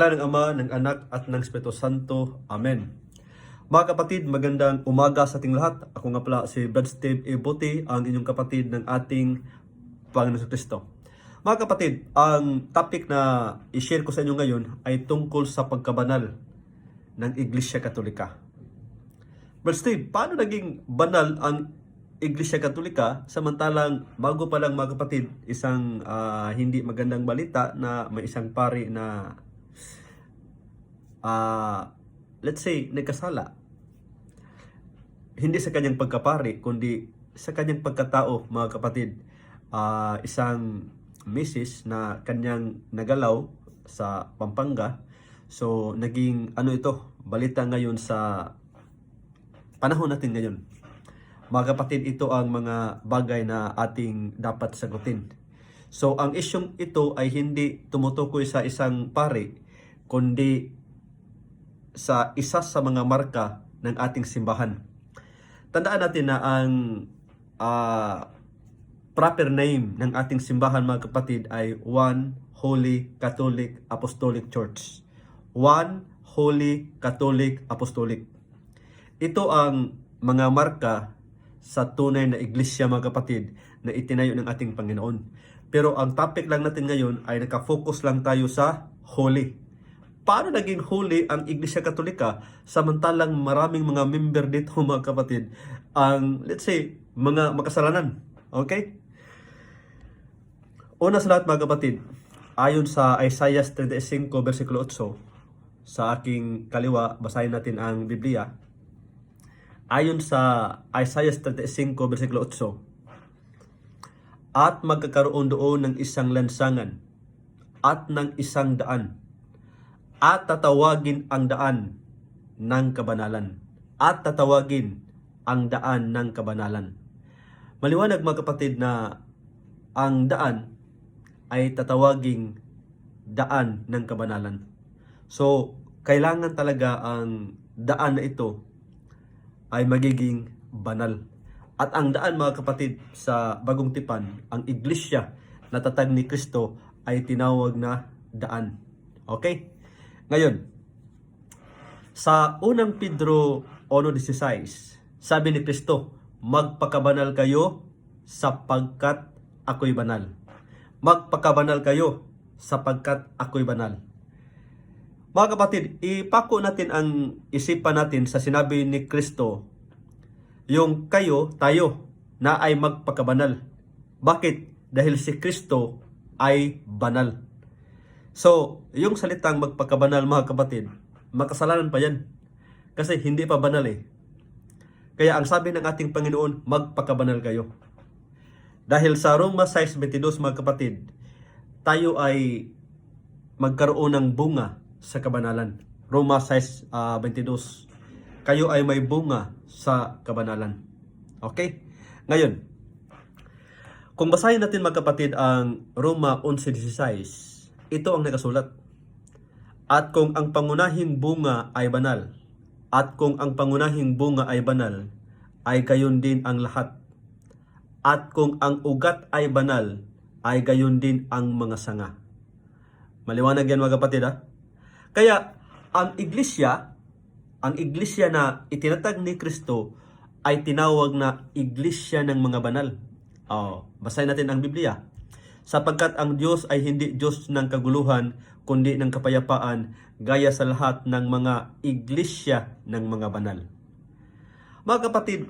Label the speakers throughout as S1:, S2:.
S1: Ng Ama, ng Anak, at ng Espiritu Santo. Amen. Mga kapatid, magandang umaga sa ating lahat. Ako nga pala si Brad Steve Ibuti, ang inyong kapatid ng ating Panginoon Kristo. Mga kapatid, ang topic na i-share ko sa inyo ngayon ay tungkol sa pagkabanal ng Iglesia Katolika. Brad Steve, paano naging banal ang Iglesia Katolika samantalang bago pa lang mga kapatid, isang hindi magandang balita na may isang pari na let's say, nagkasala. Hindi sa kanyang pagkapari, kundi sa kanyang pagkatao, mga kapatid. Isang misis na kanyang nagalaw sa Pampanga. So, naging balita ngayon sa panahon natin ngayon. Mga kapatid, ito ang mga bagay na ating dapat sagutin. So, ang isyong ito ay hindi tumutukoy sa isang pari, kundi sa isa sa mga marka ng ating simbahan. Tandaan natin na ang proper name ng ating simbahan, mga kapatid, ay One Holy Catholic Apostolic Church. One Holy Catholic Apostolic. Ito ang mga marka sa tunay na iglesia, mga kapatid, na itinayo ng ating Panginoon. Pero ang topic lang natin ngayon ay nakafocus lang tayo sa holy. Paano naging holy ang Iglesia Katolika samantalang maraming mga member dito, mga kapatid, ang, let's say, mga makasalanan? Okay? Una sa lahat, mga kapatid, ayon sa Isaiah 35, versikulo 8, sa aking kaliwa, basahin natin ang Biblia. Ayon sa Isaiah 35, versikulo 8, at magkakaroon doon ng isang lansangan at ng isang daan, at tatawagin ang daan ng kabanalan. At tatawagin ang daan ng kabanalan. Maliwanag, mga kapatid, na ang daan ay tatawaging daan ng kabanalan. So, kailangan talaga ang daan na ito ay magiging banal. At ang daan, mga kapatid, sa Bagong Tipan, ang iglesia na tatag ni Kristo, ay tinawag na daan. Okay? Ngayon, sa unang Pedro 1:16, sabi ni Kristo, magpakabanal kayo sapagkat ako'y banal. Magpakabanal kayo sapagkat ako'y banal. Mga kapatid, ipako natin ang isipan natin sa sinabi ni Kristo, yung kayo, tayo, na ay magpakabanal. Bakit? Dahil si Kristo ay banal. So, yung salitang magpakabanal, mga kapatid, makasalanan pa yan. Kasi hindi pa banal eh. Kaya ang sabi ng ating Panginoon, magpakabanal kayo. Dahil sa Roma 6:22, mga kapatid, tayo ay magkaroon ng bunga sa kabanalan. Roma 6:22, kayo ay may bunga sa kabanalan. Okay? Ngayon, kung basahin natin, mga kapatid, ang Roma 11:16, ito ang nakasulat. At kung ang pangunahing bunga ay banal, at kung ang pangunahing bunga ay banal, ay gayon din ang lahat. At kung ang ugat ay banal, ay gayon din ang mga sanga. Maliwanag yan, mga kapatid, ha? Kaya, ang iglesia na itinatag ni Kristo ay tinawag na iglesia ng mga banal. Basahin natin ang Biblia. Sapagkat ang Diyos ay hindi Diyos ng kaguluhan, kundi ng kapayapaan, gaya sa lahat ng mga iglesia ng mga banal. Mga kapatid,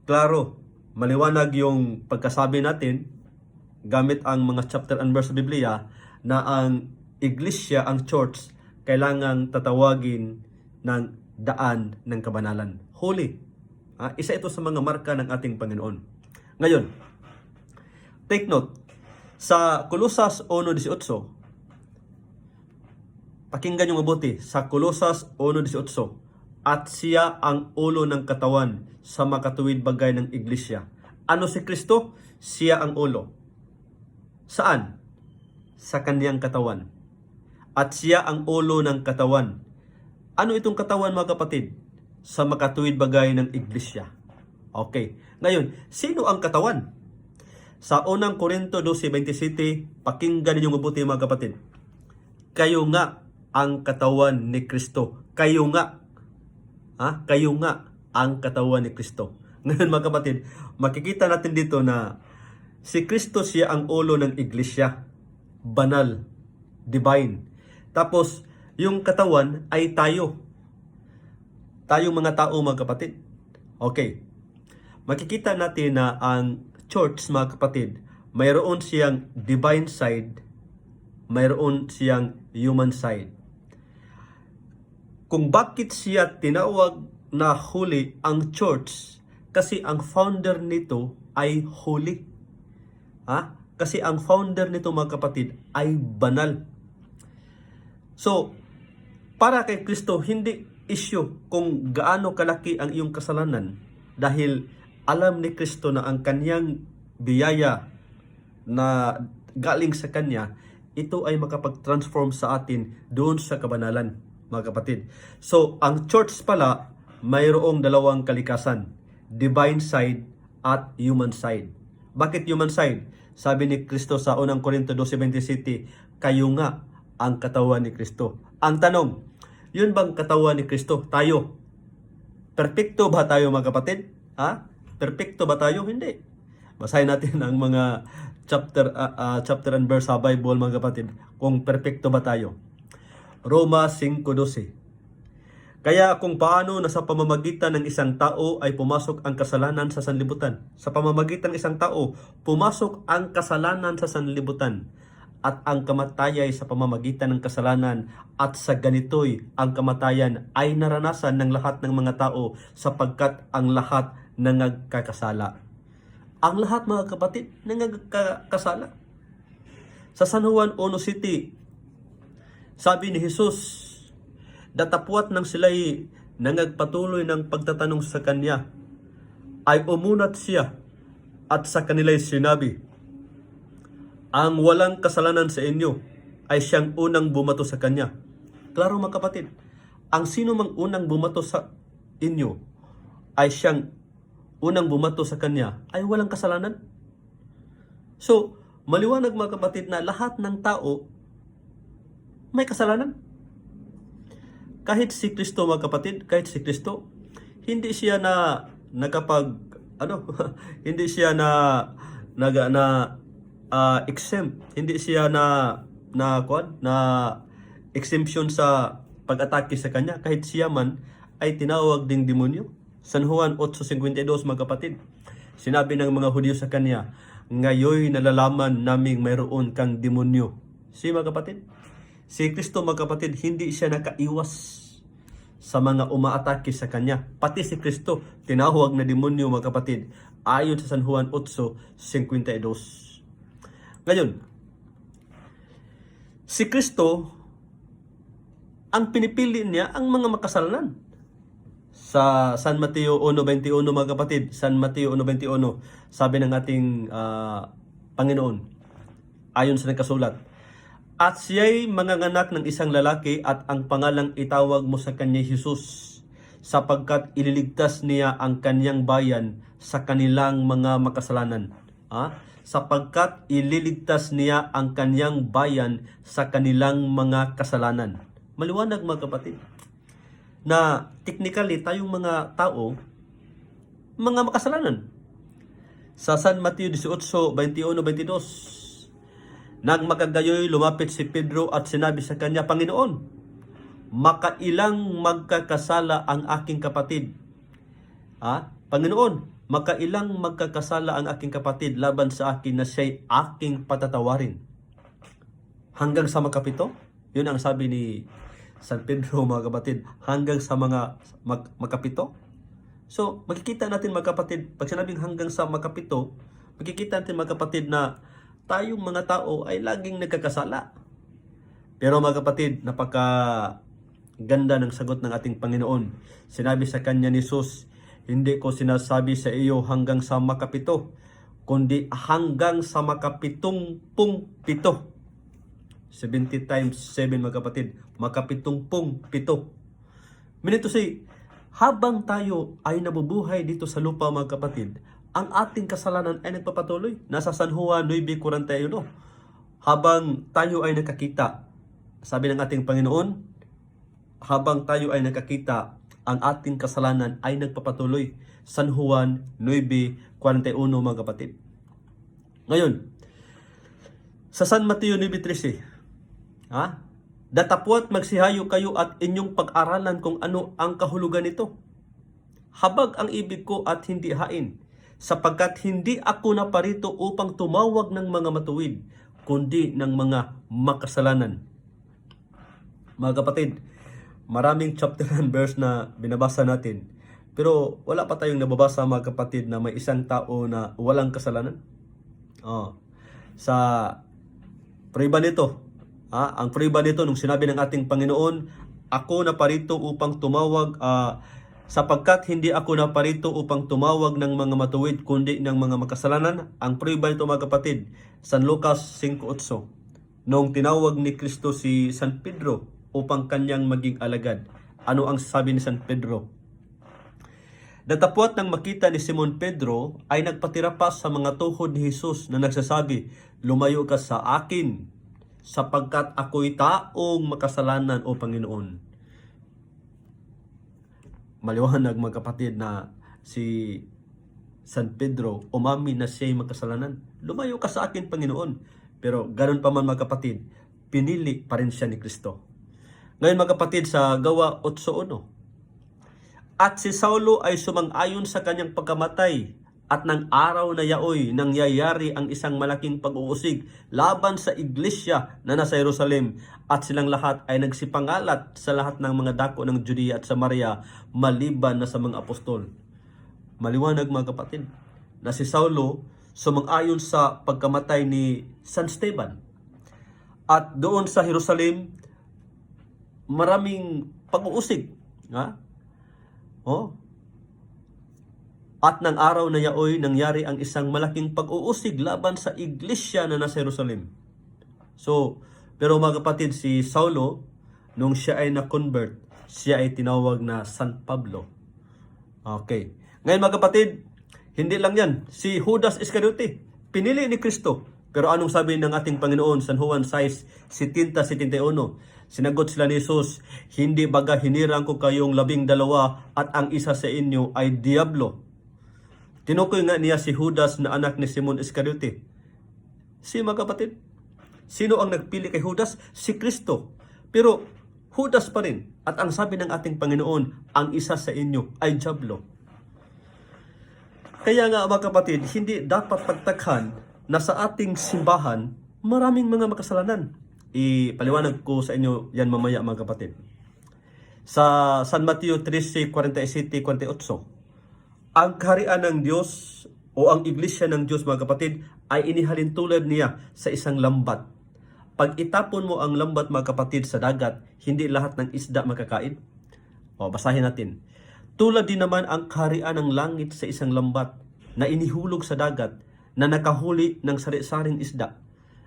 S1: klaro, maliwanag yung pagkasabi natin, gamit ang mga chapter and verse sa Biblia, na ang iglesia, ang church, kailangang tatawagin ng daan ng kabanalan. Holy. Isa ito sa mga marka ng ating Panginoon. Ngayon, take note, sa Colosas 1:18, pakinggan nyo mabuti, sa Colosas 1:18, at siya ang ulo ng katawan sa makatuwid bagay ng iglesia. Ano si Kristo? Siya ang ulo. Saan? Sa kanyang katawan. At siya ang ulo ng katawan. Ano itong katawan, mga kapatid? Sa makatuwid bagay ng iglesia. Okay. Ngayon, sino ang katawan? Sa unang Korinto 12:27, pakinggan ninyong mabuti, mga kapatid. Kayo nga ang katawan ni Kristo. Kayo nga. Kayo nga ang katawan ni Kristo. Ngayon mga kapatid, makikita natin dito na si Kristo siya ang ulo ng iglesia. Banal, divine. Tapos, yung katawan ay tayo. Tayong mga tao mga kapatid. Okay. Makikita natin na ang church mga kapatid, mayroon siyang divine side, mayroon siyang human side. Kung bakit siya tinawag na holy ang church, kasi ang founder nito ay holy. Kasi ang founder nito mga kapatid ay banal. So, para kay Kristo, hindi issue kung gaano kalaki ang iyong kasalanan dahil alam ni Kristo na ang kanyang biyaya na galing sa kanya, ito ay makapag-transform sa atin doon sa kabanalan, mga kapatid. So, ang church pala, mayroong dalawang kalikasan, divine side at human side. Bakit human side? Sabi ni Kristo sa unang Korinto 12:27, kayo nga ang katawan ni Kristo. Ang tanong, yun bang katawan ni Kristo? Tayo. Perpekto ba tayo mga kapatid? Perpekto ba tayo? Hindi. Basahin natin ang mga chapter and verse sa Bible mga kapatid. Kung perpekto ba tayo? Roma 5:12. Kaya kung paano na sa pamamagitan ng isang tao ay pumasok ang kasalanan sa sanlibutan. Sa pamamagitan ng isang tao, pumasok ang kasalanan sa sanlibutan. At ang kamatayan sa pamamagitan ng kasalanan, at sa ganito'y ang kamatayan ay naranasan ng lahat ng mga tao sapagkat ang lahat nangagkakasala. Ang lahat mga kapatid nangagkakasala. Sa San Juan 1:7, sabi ni Jesus, datapwat nang sila'y nangagpatuloy ng pagtatanong sa kanya, ay umunat siya at sa kanila'y sinabi, ang walang kasalanan sa inyo ay siyang unang bumato sa kanya. Klaro mga kapatid, ang sino mang unang bumato sa inyo ay siyang unang bumato sa kanya ay walang kasalanan. So, maliwanag mga kapatid na lahat ng tao may kasalanan. Kahit si Kristo mga kapatid, kahit si Kristo, hindi siya na hindi siya exempt, hindi siya na exemption sa pag-atake sa kanya, kahit siya man ay tinawag ding demonyo. San Juan 8:52 mga kapatid, sinabi ng mga Hudyo sa kanya, ngayon nalalaman naming mayroon kang demonyo. Mga kapatid, si Kristo mga kapatid, hindi siya nakaiwas sa mga umaatake sa kanya. Pati si Kristo tinawag na demonyo mga kapatid, ayon sa San Juan 8:52. Ngayon, si Kristo, ang pinipili niya ang mga makasalanan. Sa San Mateo 1:21 mga kapatid, San Mateo 1:21, sabi ng ating Panginoon, ayon sa nagkasulat, at siya'y manganganak ng isang lalaki at ang pangalang itawag mo sa kanya Jesus, sapagkat ililigtas niya ang kanyang bayan sa kanilang mga makasalanan. Sapagkat ililigtas niya ang kanyang bayan sa kanilang mga kasalanan. Maliwanag mga kapatid, na technically tayong mga tao, mga makasalanan. Sa San Mateo 18:21-22, nang makagayoy lumapit si Pedro at sinabi sa kanya, Panginoon, makailang magkakasala ang aking kapatid? Panginoon, makailang magkakasala ang aking kapatid laban sa akin na siya'y aking patatawarin? Hanggang sa makapito? Yun ang sabi ni San Pedro mga kapatid, hanggang sa mga makapito. So, makikita natin mga kapatid, pag sinabing hanggang sa makapito, makikita natin mga kapatid na tayong mga tao ay laging nagkakasala. Pero mga kapatid, napaka ganda ng sagot ng ating Panginoon. Sinabi sa kanya ni Jesus, hindi ko sinasabi sa iyo hanggang sa makapito, kundi hanggang sa makapitumpung-pito. 70 times 7 mga kapatid, makapitumpung-pito. Meaning to say, habang tayo ay nabubuhay dito sa lupa mga kapatid, ang ating kasalanan ay nagpapatuloy. Nasa San Juan 9:41, habang tayo ay nakakita sabi ng ating Panginoon, habang tayo ay nakakita, ang ating kasalanan ay nagpapatuloy. San Juan 9:41, mga kapatid. Ngayon, sa San Mateo 9:13, datapwat magsihayo kayo at inyong pag-aralan kung ano ang kahulugan nito. Habag ang ibig ko at hindi hain, sapagkat hindi ako naparito upang tumawag ng mga matuwid, kundi ng mga makasalanan. Mga kapatid, maraming chapter and verse na binabasa natin, pero wala pa tayong nababasa, mga kapatid, na may isang tao na walang kasalanan. Sa prueba nito, ang prueba nito nung sinabi ng ating Panginoon, ako naparito upang tumawag, sapagkat hindi ako naparito upang tumawag ng mga matuwid, kundi ng mga makasalanan. Ang prueba nito, mga kapatid, San Lucas 5:8, nung tinawag ni Kristo si San Pedro upang kanyang maging alagad. Ano ang sabi ni San Pedro? Datapwat nang makita ni Simon Pedro ay nagpatira pa sa mga tuhod ni Jesus na nagsasabi, lumayo ka sa akin, sapagkat ako'y taong makasalanan, o Panginoon. Maliwanag, mga kapatid, na si San Pedro umami na siya'y makasalanan. Lumayo ka sa akin, Panginoon. Pero ganun pa man, mga kapatid, pinili pa rin siya ni Kristo. Ngayon, mga kapatid, sa Gawa 8:1, at si Saulo ay sumang-ayon sa kanyang pagkamatay, at ng araw na yaoy nangyayari ang isang malaking pag-uusig laban sa iglesia na nasa Jerusalem, at silang lahat ay nagsipangalat sa lahat ng mga dako ng Judea at Samaria, maliban na sa mga apostol. Maliwanag, mga kapatid, na si Saulo sumang-ayon sa pagkamatay ni San Esteban. At doon sa Jerusalem, maraming pag-uusig. At ng araw na yaoy nangyari ang isang malaking pag-uusig laban sa iglesia na nasa Jerusalem. Pero mga kapatid, si Saulo, nung siya ay na-convert, siya ay tinawag na San Pablo. Okay. Ngayon, mga kapatid, hindi lang yan. Si Judas Iscariote, pinili ni Kristo. Pero anong sabi ng ating Panginoon? San Juan 6:70-71, sinagot sila ni Jesus, hindi baga hinirang ko kayong 12 at ang isa sa inyo ay diablo? Tinukoy nga niya si Judas na anak ni Simon Iscariote. Mga kapatid, sino ang nagpili kay Judas? Si Kristo. Pero Judas pa rin. At ang sabi ng ating Panginoon, ang isa sa inyo ay diablo. Kaya nga, mga kapatid, hindi dapat pagtakhan na sa ating simbahan maraming mga makasalanan. Ipaliwanag ko sa inyo yan mamaya, mga kapatid. Sa San Mateo 13:47-48, ang kaharian ng Diyos o ang iglesia ng Diyos, mga kapatid, ay inihalin tulad niya sa isang lambat. Pag itapon mo ang lambat, mga kapatid, sa dagat, hindi lahat ng isda makakain. Basahin natin. Tulad din naman ang kaharian ng langit sa isang lambat na inihulog sa dagat, na nakahuli ng sari-saring isda,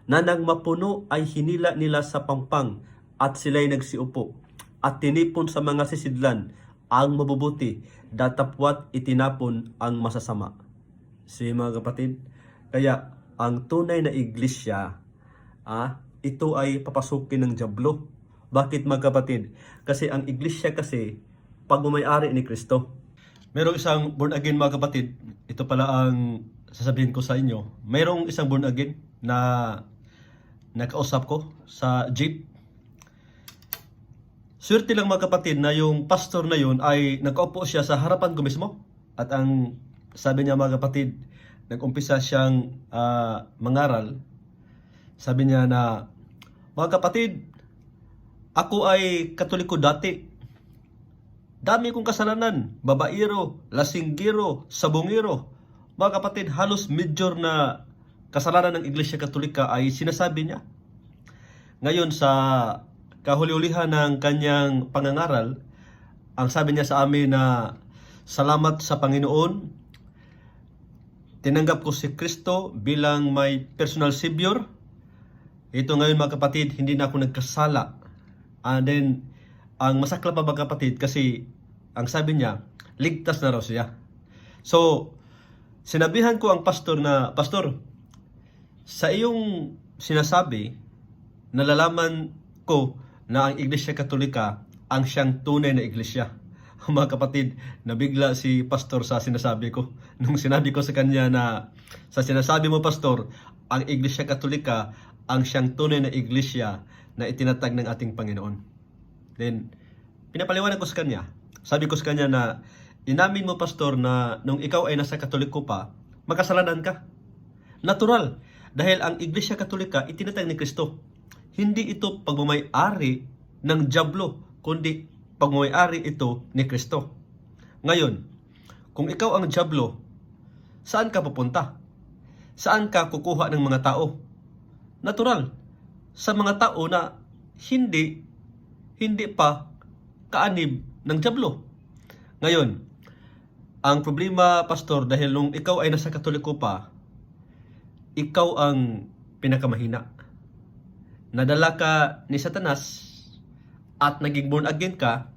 S1: na nang mapuno ay hinila nila sa pampang, at sila'y nagsiupo, at tinipon sa mga sisidlan ang mabubuti, datapwat itinapon ang masasama. Mga kapatid, kaya ang tunay na iglesia, ito ay papasukin ng diablo. Bakit, mga kapatid? Kasi ang iglesia kasi pag-umayari ni Kristo. Merong isang born again, mga kapatid, ito pala ang sasabihin ko sa inyo. Mayroong isang born again na nakausap ko sa jeep. Swerte lang, mga kapatid, na yung pastor na yun ay nagkaupo siya sa harapan ko mismo. At ang sabi niya, mga kapatid, nag-umpisa siyang mangaral. Sabi niya na, mga kapatid, ako ay Katoliko dati. Dami kong kasalanan, babairo, lasinggiro, sabongiro. Mga kapatid, halos major na kasalanan ng Iglesia Katolika ay sinasabi niya. Ngayon, sa kahuli-ulihan ng kanyang pangangaral, ang sabi niya sa amin na, salamat sa Panginoon, tinanggap ko si Kristo bilang my personal savior. Ito ngayon, mga kapatid, hindi na ako nagkasala. And then, ang masakla pa, mga kapatid, kasi ang sabi niya, ligtas na raw siya. So, sinabihan ko ang pastor na, Pastor, sa iyong sinasabi, nalalaman ko na ang Iglesia Katolika ang siyang tunay na iglesia. Mga kapatid, nabigla si pastor sa sinasabi ko. Nung sinabi ko sa kanya na sa sinasabi mo pastor, ang Iglesia Katolika ang siyang tunay na iglesia na itinatag ng ating Panginoon. Then, pinapaliwanag ko sa kanya. Sabi ko sa kanya na inamin mo pastor na nung ikaw ay nasa Katoliko pa, makasalanan ka. Natural. Dahil ang Iglesia Katolika itinatag ni Kristo. Hindi ito pagmamay-ari ng dyablo, kundi pagmamay-ari ito ni Kristo. Ngayon, kung ikaw ang dyablo, saan ka pupunta? Saan ka kukuha ng mga tao? Natural. Sa mga tao na hindi pa kaanib ng dyablo. Ngayon, ang problema, pastor, dahil nung ikaw ay nasa Katoliko pa, ikaw ang pinakamahina. Nadala ka ni Satanas at naging born again ka,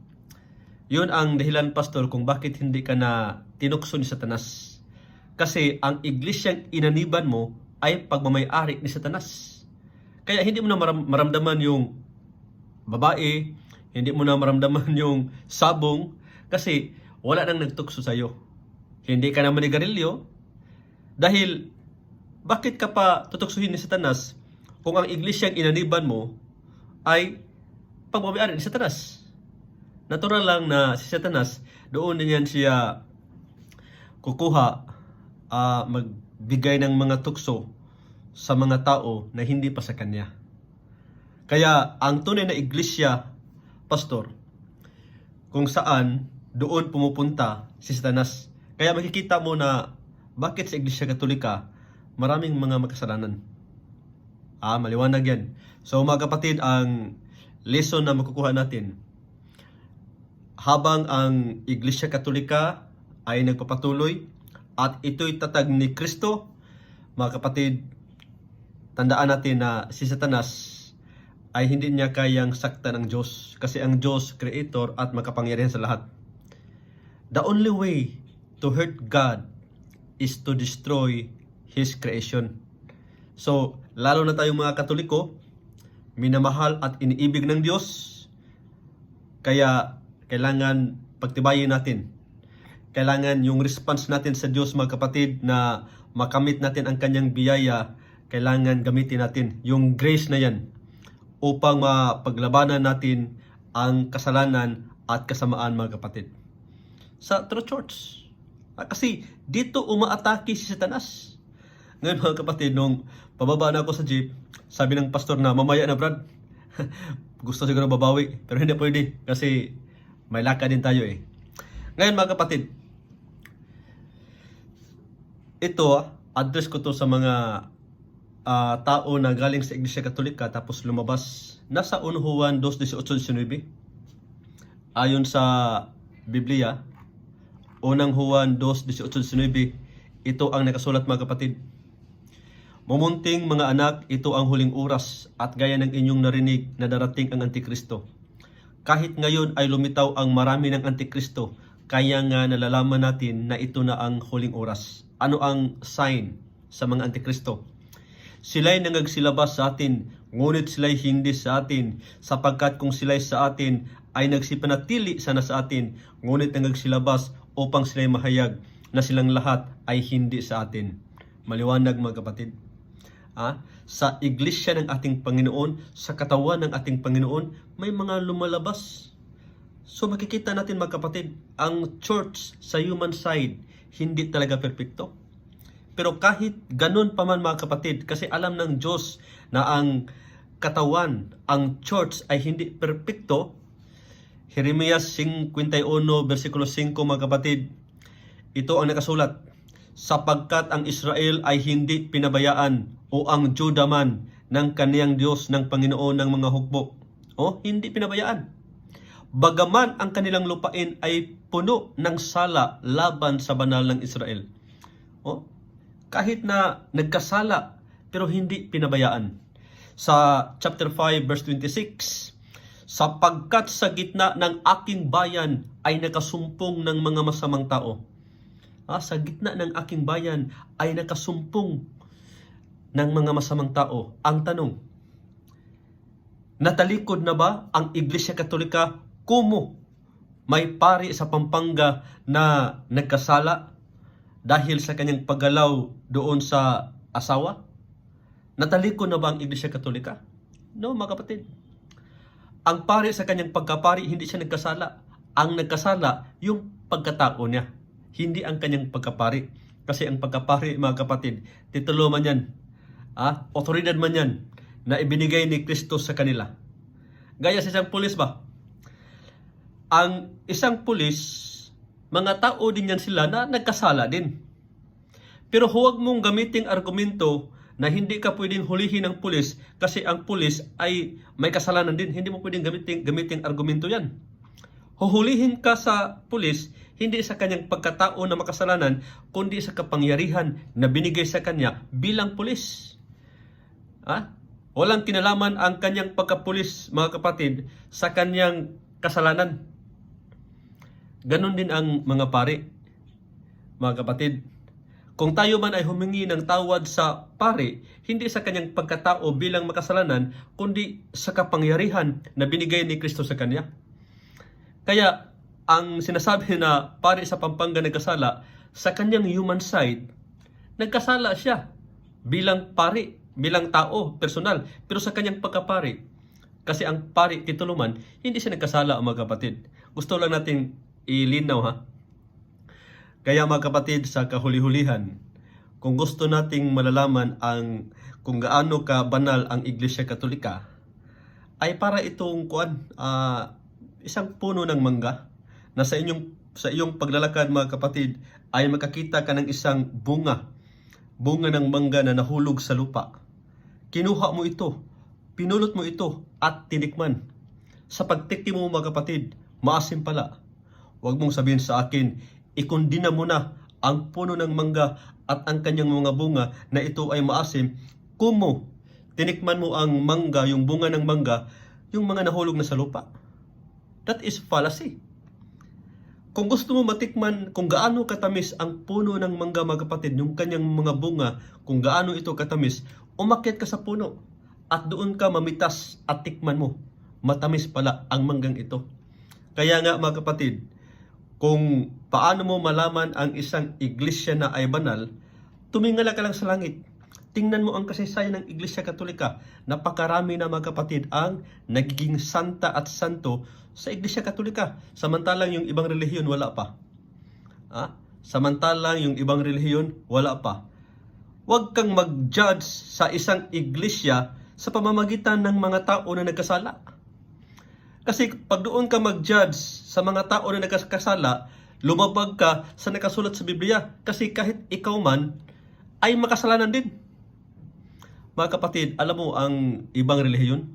S1: yun ang dahilan, pastor, kung bakit hindi ka na tinukso ni Satanas. Kasi ang iglesyang inaniban mo ay pagmamay-ari ni Satanas. Kaya hindi mo na maramdaman yung babae, hindi mo na maramdaman yung sabong, kasi wala nang nagtukso sa'yo. Hindi ka na manigarilyo, dahil bakit ka pa tutuksuhin ni Satanas kung ang iglesyang inaniban mo ay pagmamay-ari ni Satanas? Natural lang na si Satanas, doon din yan siya kukuha, magbigay ng mga tukso sa mga tao na hindi pa sa kanya. Kaya ang tunay na iglesia, pastor, kung saan doon pumupunta si Satanas. Kaya makikita mo na bakit sa Iglesia Katolika maraming mga makasalanan. Maliwanag yan. So mga kapatid, ang lesson na makukuha natin, habang ang Iglesia Katolika ay nagpapatuloy at ito'y tatag ni Kristo, mga kapatid, tandaan natin na si Satanas ay hindi niya kayang saktan ng Diyos, kasi ang Diyos, Creator at makapangyarihan sa lahat. The only way to hurt God is to destroy His creation. So, lalo na tayong mga Katoliko, minamahal at iniibig ng Diyos, kaya kailangan pagtibayin natin. Kailangan yung response natin sa Diyos, mga kapatid, na makamit natin ang kanyang biyaya, kailangan gamitin natin yung grace na yan upang mapaglabanan natin ang kasalanan at kasamaan, mga kapatid. Sa True Church. Kasi dito umaatake si Satanas. Ngayon, mga kapatid, nung pababa na ako sa jeep, sabi ng pastor na, mamaya na Brad, gusto siguro babawi, pero hindi pwede kasi may lakad din tayo eh. Ngayon, mga kapatid, ito, address ko to sa mga tao na galing sa Iglesia Katolika tapos lumabas. Nasa 1 Juan 2:18-19. Ayon sa Biblia, 1 Juan 2:18-19, ito ang nakasulat, mga kapatid. Mumunting mga anak, ito ang huling oras at gaya ng inyong narinig na darating ang Antikristo. Kahit ngayon ay lumitaw ang marami ng Antikristo, kaya nga nalalaman natin na ito na ang huling oras. Ano ang sign sa mga Antikristo? Sila'y nangagsilabas sa atin, ngunit sila'y hindi sa atin, sapagkat kung sila'y sa atin ay nagsipanatili sana sa atin, ngunit nangagsilabas upang sila'y mahayag na silang lahat ay hindi sa atin. Maliwanag, mga kapatid. Sa iglesia ng ating Panginoon, sa katawan ng ating Panginoon, may mga lumalabas. So makikita natin, mga kapatid, ang church sa human side, hindi talaga perpekto. Pero kahit ganun pa man, mga kapatid, kasi alam ng Diyos na ang katawan, ang church ay hindi perpekto. Jeremias 51, versikulo 5, mga kapatid, ito ang nakasulat, sapagkat ang Israel ay hindi pinabayaan o ang Juda man ng kaniyang Diyos ng Panginoon ng mga hukbo. Hindi pinabayaan. Bagaman ang kanilang lupain ay puno ng sala laban sa banal ng Israel. Kahit na nagkasala, pero hindi pinabayaan. Sa chapter 5, verse 26, sapagkat sa gitna ng aking bayan ay nakasumpong ng mga masamang tao. Sa gitna ng aking bayan ay nakasumpong ng mga masamang tao. Ang tanong, Natalikod na ba ang Iglesia Katolika kumo may pari sa Pampanga na nagkasala dahil sa kanyang paggalaw doon sa asawa? Natalikod na ba ang Iglesia Katolika? No, mga kapatid. Ang pari sa kanyang pagkapari, hindi siya nagkasala. Ang nagkasala, yung pagkatao niya. Hindi ang kanyang pagkapari. Kasi ang pagkapari, mga kapatid, titulo man yan, otoridad man yan, na ibinigay ni Kristo sa kanila. Gaya sa isang pulis ba? Ang isang pulis, mga tao din yan sila na nagkasala din. Pero huwag mong gamiting argumento na hindi ka pwedeng hulihin ng pulis kasi ang pulis ay may kasalanan din. Hindi mo pwedeng gamiting argumento yan. Huhulihin ka sa pulis hindi sa kanyang pagkatao na makasalanan, kundi sa kapangyarihan na binigay sa kanya bilang pulis. Walang kinalaman ang kanyang pagkapulis, mga kapatid, sa kanyang kasalanan. Ganon din ang mga pari, mga kapatid. Kung tayo man ay humingi ng tawad sa pari, hindi sa kanyang pagkatao bilang makasalanan, kundi sa kapangyarihan na binigay ni Kristo sa kanya. Kaya, ang sinasabi na pari sa Pampanga nagkasala, sa kanyang human side, nagkasala siya bilang pari, bilang tao, personal. Pero sa kanyang pagkapari, kasi ang pari, titulo man, hindi siya nagkasala, mga kapatid. Gusto lang natin ilinaw, Kaya mga kapatid, sa kahuli-hulihan, kung gusto nating malalaman kung gaano ka banal ang Iglesia Katolika, ay para itong isang puno ng mangga na sa iyong paglalakad, mga kapatid, ay makakita ka ng isang bunga ng mangga na nahulog sa lupa. Kinuha mo ito, pinulot mo ito at tinikman. Sa pagtikim mo, mga kapatid, maasim pala. Huwag mong sabihin sa akin, ikondina mo na ang puno ng mangga at ang kanyang mga bunga na ito ay maasim. Kumo, tinikman mo ang mangga, yung bunga ng mangga, yung mga nahulog na sa lupa. That is fallacy. Kung gusto mo matikman kung gaano katamis ang puno ng mangga, mga kapatid, yung kanyang mga bunga, kung gaano ito katamis, umakyat ka sa puno at doon ka mamitas at tikman mo. Matamis pala ang manggang ito. Kaya nga, mga kapatid, kung paano mo malaman ang isang iglesia na ay banal, tumingala ka lang sa langit. Tingnan mo ang kasaysayan ng Iglesia Katolika. Napakarami na, mga kapatid, ang nagiging santa at santo sa Iglesia Katolika. Samantalang yung ibang relihiyon wala pa. Samantalang yung ibang relihiyon wala pa. Huwag kang mag-judge sa isang iglesia sa pamamagitan ng mga tao na nagkasala. Kasi pag doon ka mag-judge sa mga tao na nagkasala, lumabag ka sa nakasulat sa Biblia. Kasi kahit ikaw man ay makasalanan din. Mga kapatid, alam mo ang ibang relihiyon?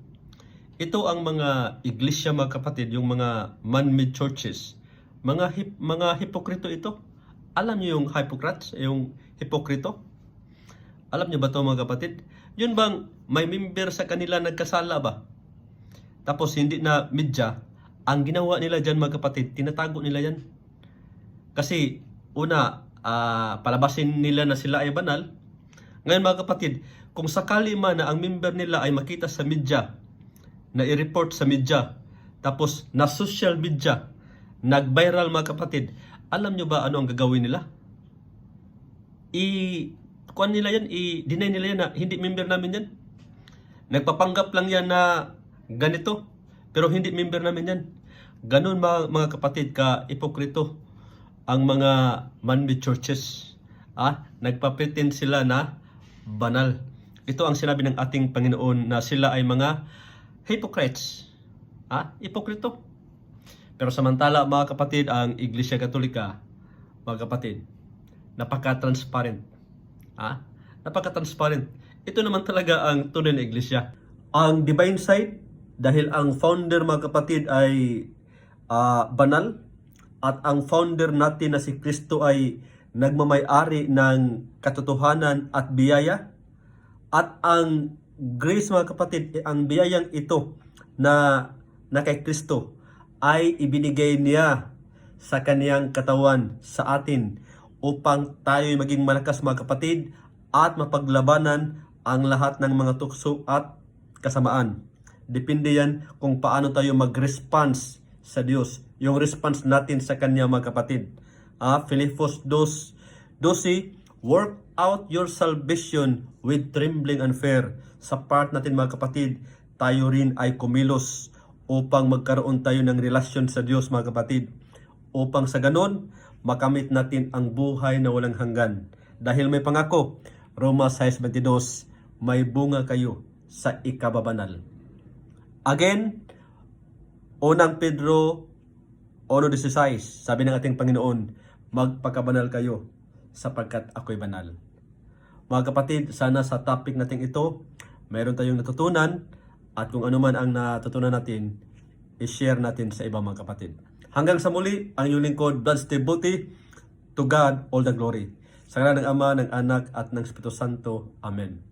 S1: Ito ang mga iglesia, mga kapatid, yung mga man-made churches. Mga hipokrito ito. Alam niyo yung Hippocrates, yung hipokrito? Alam niyo ba ito, mga kapatid? Yun bang may member sa kanila nagkasala ba? Tapos hindi na media, ang ginawa nila dyan, mga kapatid, tinatago nila yan. Kasi una, palabasin nila na sila ay banal. Ngayon, mga kapatid, kung sakali man na ang member nila ay makita sa media, na i-report sa media, tapos na social media, nag-viral, mga kapatid, alam nyo ba ano ang gagawin nila? I-deny nila yan na hindi member namin yan. Nagpapanggap lang yan na ganito, pero hindi member namin yan. Ganun, mga kapatid, ka ipokrito ang mga man-made churches. Nagpapretend sila na banal. Ito ang sinabi ng ating Panginoon na sila ay mga hypocrites. Ipokrito. Pero samantala, mga kapatid, ang Iglesia Katolika, mga kapatid, napaka-transparent. Napaka-transparent. Ito naman talaga ang tunay na iglesia. Ang divine side, dahil ang founder, mga kapatid, ay banal, at ang founder natin na si Kristo ay nagmamay-ari ng katotohanan at biyaya, at ang grace, mga kapatid, ang biyayang ito na kay Kristo ay ibinigay niya sa kaniyang katawan sa atin upang tayo maging malakas, mga kapatid, at mapaglabanan ang lahat ng mga tukso at kasamaan. Depende yan kung paano tayo mag-response sa Diyos. Yung response natin sa Kanya, mga kapatid. Filipos 2:12, work out your salvation with trembling and fear. Sa part natin, mga kapatid, tayo rin ay kumilos upang magkaroon tayo ng relasyon sa Diyos, mga kapatid. Upang sa ganon, makamit natin ang buhay na walang hanggan. Dahil may pangako, Roma 6:22, may bunga kayo sa ikababanal. Again, unang Pedro 1:16, sabi ng ating Panginoon, magpakabanal kayo sapagkat ako'y banal. Mga kapatid, sana sa topic natin ito, mayroon tayong natutunan at kung ano man ang natutunan natin, i-share natin sa ibang mga kapatid. Hanggang sa muli, ang inyong lingkod, Brad Steve Buti. To God all the glory. Sa ngalan ng Ama, ng Anak, at ng Espiritu Santo. Amen.